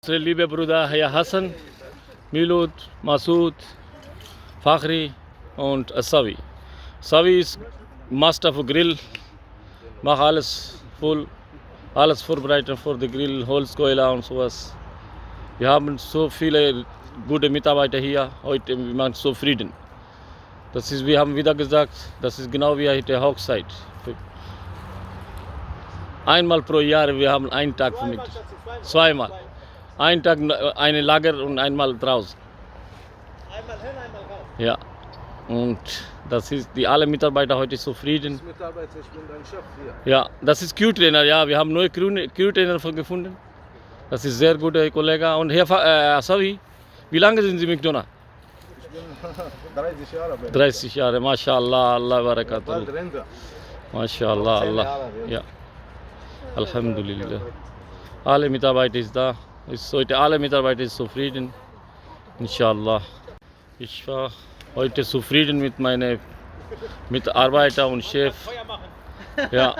unsere liebe Brüder Herr Hassan, Milud, Masud, Fakhri und Savi. Savi ist Master für Grill, macht alles voll, alles vorbereitet für den Grill, Holzkeule und sowas. Wir haben so viele gute Mitarbeiter hier, heute wir machen so Frieden. Das ist, wir haben wieder gesagt, das ist genau wie heute Hochzeit. Einmal pro Jahr, wir haben einen Tag mit, zweimal. Einen Tag eine Lager und einmal draußen. Einmal hin, einmal raus. Ja, und das ist, die alle Mitarbeiter heute zufrieden. Mitarbeiter, ich bin dein Chef hier. Ja, das ist Q-Trainer, ja, wir haben neue Q-Trainer gefunden. Das ist sehr guter Kollege. Und Herr Savi, wie lange sind Sie mit McDonald's? Ich bin 30 Jahre. 30 Jahre, MashaAllah, Allah barakatuh. Bald Rente. MashaAllah, Allah. Ja, Alhamdulillah. Alle Mitarbeiter ist da. Ist heute alle Mitarbeiter sind zufrieden. Inshallah. Ich war heute zufrieden mit meinen Mitarbeiter und Chef. Ja,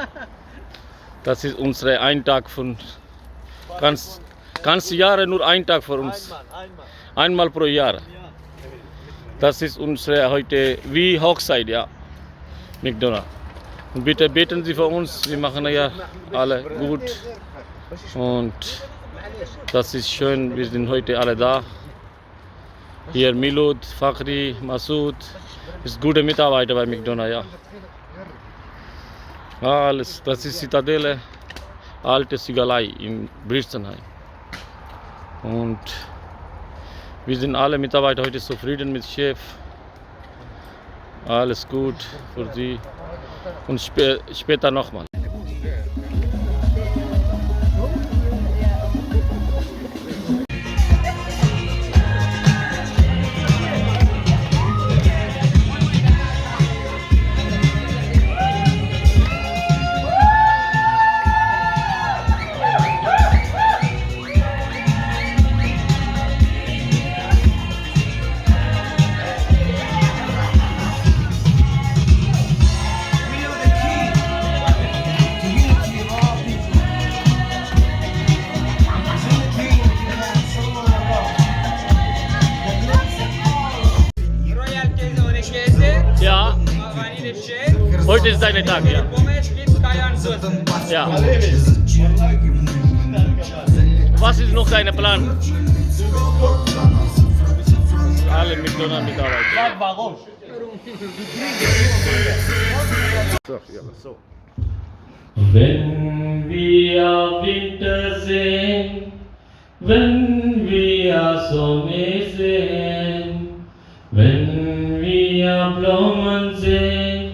das ist unsere ein Tag von ganze Jahre nur ein Tag für uns. Einmal pro Jahr. Das ist unsere heute wie Hochzeit, ja. McDonald's. Und bitte beten Sie für uns. Wir machen ja alle gut. Und das ist schön. Wir sind heute alle da. Hier Milud, Fakhri, Masud. Ist gute Mitarbeiter bei McDonald's, ja. Alles. Das ist Zitadelle. Alte Siegelei in Bristenheim. Und wir sind alle Mitarbeiter heute zufrieden mit Chef. Alles gut für Sie. Und später nochmal. Ja, heute ist dein Tag, ja. Ja. Was ist noch dein Plan? Alle McDonald's mitarbeiten. Sag warum. Wenn wir Winter sehen, wenn wir Sonne sehen, wenn wir Blumen sehen,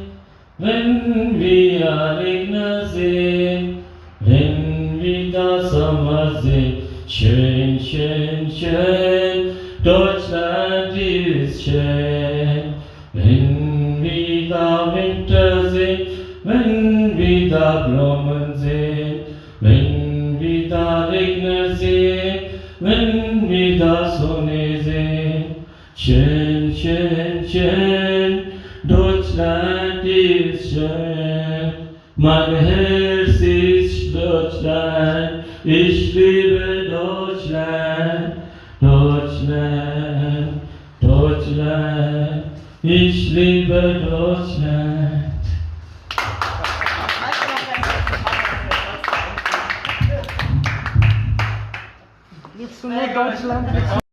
wenn wir Regen sehen, wenn wir den Sommer sehen, schön, schön, schön, Deutschland ist schön. Wenn wir den Winter sehen, wenn wir die Blumen sehen, wenn wir den Regen sehen, wenn wir die Sonne sehen, schön, schön, schön, Deutschland ist schön. Mein Herz ist Deutschland, ich liebe Deutschland, Deutschland, Deutschland, ich liebe Deutschland. Liebst du nur Deutschland?